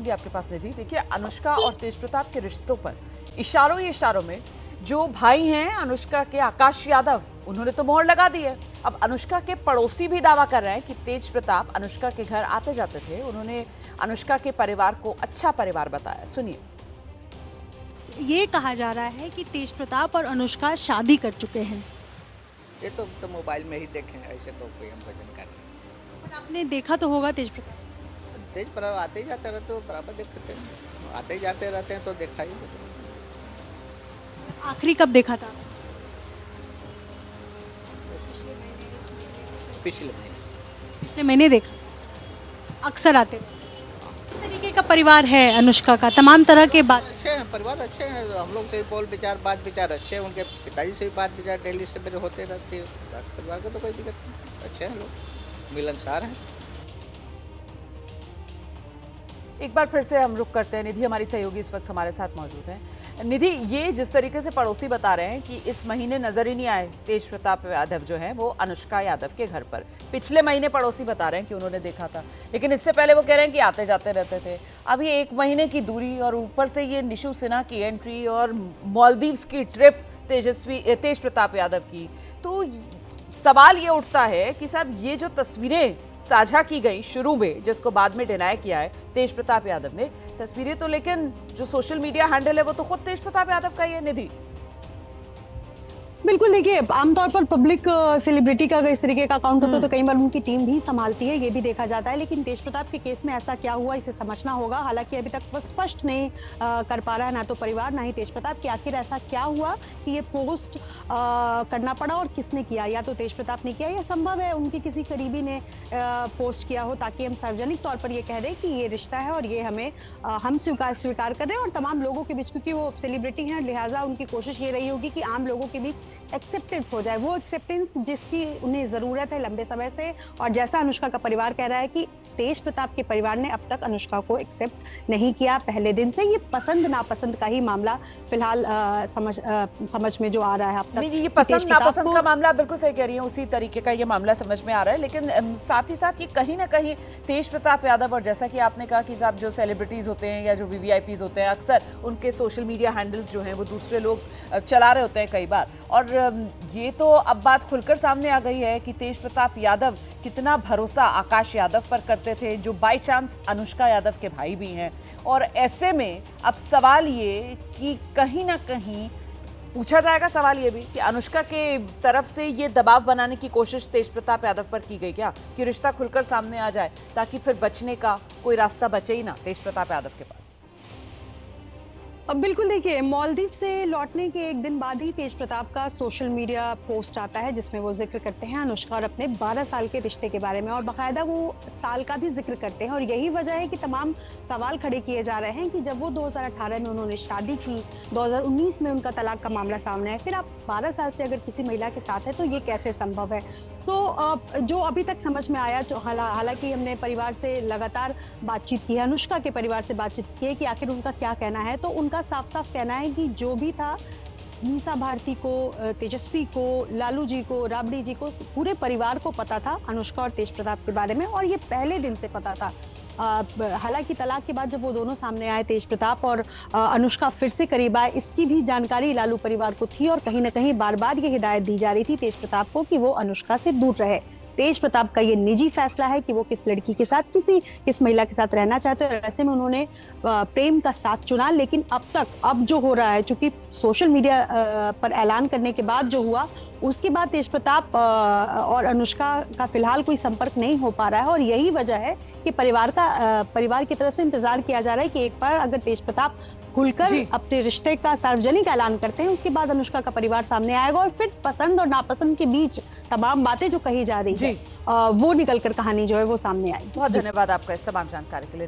आऊंगी आपके पास निधि। देखिए, अनुष्का और तेज प्रताप के रिश्तों पर इशारों ही इशारों में जो भाई हैं अनुष्का के, आकाश यादव, उन्होंने तो मोहर लगा दी है। अब अनुष्का के पड़ोसी भी दावा कर रहे हैं कि तेज प्रताप अनुष्का के घर आते जाते थे। उन्होंने अनुष्का के परिवार को अच्छा परिवार बताया। सुनिए। ये कहा जा रहा है कि तेज प्रताप और अनुष्का शादी कर चुके हैं। ये तो मोबाइल में ही देखे हैं, ऐसे तो कोई हमको जानकारी नहीं। पर आपने देखा तो होगा तेज प्रताप। तेज पर आते ही जाते रहते हो, बराबर देखते हैं, आते ही जाते रहते हैं तो देखा ही देते हैं। आखिरी कब देखा था? पिछले महीने देखा। अक्सर आते हैं। इस तरीके का परिवार है अनुष्का का, तमाम तरह के बात। अच्छे हैं, परिवार अच्छे हैं, हम लोग से भी बोल विचार बात विचार अच्छे हैं, उनके पिताजी से भी बात विचार डेली से मेरे होते रहते हैं। परिवार का तो कोई दिक्कत नहीं, अच्छे हैं लोग, मिलनसार हैं। एक बार फिर से हम रुक करते हैं। निधि हमारी सहयोगी इस वक्त हमारे साथ मौजूद है। निधि, ये जिस तरीके से पड़ोसी बता रहे हैं कि इस महीने नजर ही नहीं आए तेज प्रताप यादव जो है वो अनुष्का यादव के घर पर, पिछले महीने पड़ोसी बता रहे हैं कि उन्होंने देखा था, लेकिन इससे पहले वो कह रहे हैं कि आते जाते रहते थे। अब ये 1 महीने की दूरी और ऊपर से ये निशु सिन्हा की एंट्री और मालदीव्स की ट्रिप तेज प्रताप यादव की, तो सवाल ये उठता है कि साहब ये जो तस्वीरें साझा की गई शुरू में, जिसको बाद में डिनाई किया है तेज प्रताप यादव ने, तस्वीरें तो लेकिन जो सोशल मीडिया हैंडल है वो तो खुद तेज प्रताप यादव का ही है। निधि, बिल्कुल, देखिए आमतौर पर पब्लिक सेलिब्रिटी का अगर इस तरीके का अकाउंट होता है तो कई बार उनकी टीम भी संभालती है, ये भी देखा जाता है। लेकिन तेज प्रताप के केस में ऐसा क्या हुआ, इसे समझना होगा। हालांकि अभी तक वो स्पष्ट नहीं कर पा रहा है ना तो परिवार ना ही तेज प्रताप कि आखिर ऐसा क्या हुआ कि ये पोस्ट करना पड़ा और किसने किया। या तो तेज प्रताप ने किया या संभव है उनके किसी करीबी ने पोस्ट किया हो, ताकि हम सार्वजनिक तौर पर ये कह दें कि ये रिश्ता है और ये हमें हम स्वीकार करें और तमाम लोगों के बीच, क्योंकि वो सेलिब्रिटी हैं, लिहाजा उनकी कोशिश ये रही होगी कि आम लोगों के बीच एक्सेप्टेंस हो जाए, वो एक्सेप्टेंस जिसकी उन्हें जरूरत है लंबे समय से। और जैसा अनुष्का का परिवार कह रहा है कि तेज प्रताप के परिवार ने अब तक अनुष्का को एक्सेप्ट नहीं किया पहले दिन से। ये पसंद नापसंद का ही मामला फिलहाल समझ में जो आ रहा है अब तक। नहीं, ये पसंद नापसंद का मामला बिल्कुल सही कह रही है, उसी तरीके का ये मामला समझ में आ रहा है। लेकिन साथ ही साथ ये कहीं ना कहीं तेज प्रताप यादव, और जैसा कि आपने कहा कि साहब जो सेलिब्रिटीज होते हैं या जो वीवीआईपीज होते हैं, अक्सर उनके सोशल मीडिया हैंडल्स जो हैं वो दूसरे लोग चला रहे होते हैं कई बार। और ये तो अब बात खुलकर सामने आ गई है कि तेज प्रताप यादव कितना भरोसा आकाश यादव पर करते थे, जो बाय चांस अनुष्का यादव के भाई भी हैं। और ऐसे में अब सवाल ये कि कहीं ना कहीं पूछा जाएगा सवाल ये भी कि अनुष्का के तरफ से ये दबाव बनाने की कोशिश तेज प्रताप यादव पर की गई क्या, कि रिश्ता खुलकर सामने आ जाए ताकि फिर बचने का कोई रास्ता बचे ही ना तेज प्रताप यादव के पास। अब बिल्कुल, देखिए मालदीव से लौटने के 1 दिन बाद ही तेज प्रताप का सोशल मीडिया पोस्ट आता है जिसमें वो जिक्र करते हैं अनुष्का और अपने 12 साल के रिश्ते के बारे में, और बाकायदा वो साल का भी जिक्र करते हैं। और यही वजह है कि तमाम सवाल खड़े किए जा रहे हैं कि जब वो 2018 में उन्होंने शादी की, 2019 में उनका तलाक का मामला सामने है, फिर आप 12 साल से अगर किसी महिला के साथ है तो ये कैसे संभव है। तो जो अभी तक समझ में आया, हालांकि हमने परिवार से लगातार बातचीत की है, अनुष्का के परिवार से बातचीत की है कि आखिर उनका क्या कहना है, तो उनका साफ साफ कहना है कि जो भी था, मीसा भारती को, तेजस्वी को, लालू जी को, राबड़ी जी को, पूरे परिवार को पता था अनुष्का और तेज प्रताप के बारे में, और ये पहले दिन से पता था। हालांकि तलाक के बाद जब वो दोनों सामने आए, तेज प्रताप और अनुष्का फिर से करीब आए, इसकी भी जानकारी लालू परिवार को थी और कहीं ना कहीं बार बार ये हिदायत दी जा रही थी तेज प्रताप को कि वो अनुष्का से दूर रहे। तेज प्रताप का ये निजी फैसला है कि वो किस लड़की के साथ, किस महिला के साथ रहना चाहते हैं। ऐसे में उन्होंने प्रेम का साथ चुना। लेकिन अब जो हो रहा है, चूंकि सोशल मीडिया पर ऐलान करने के बाद जो हुआ, उसके बाद तेज प्रताप और अनुष्का का फिलहाल कोई संपर्क नहीं हो पा रहा है। और यही वजह है कि परिवार की तरफ से इंतजार किया जा रहा है कि एक बार अगर तेज प्रताप खुलकर अपने रिश्ते का सार्वजनिक ऐलान करते हैं, उसके बाद अनुष्का का परिवार सामने आएगा और फिर पसंद और नापसंद के बीच तमाम बातें जो कही जा रही है वो निकलकर कहानी जो है वो सामने आएगी। बहुत धन्यवाद आपका इस तमाम जानकारी के लिए।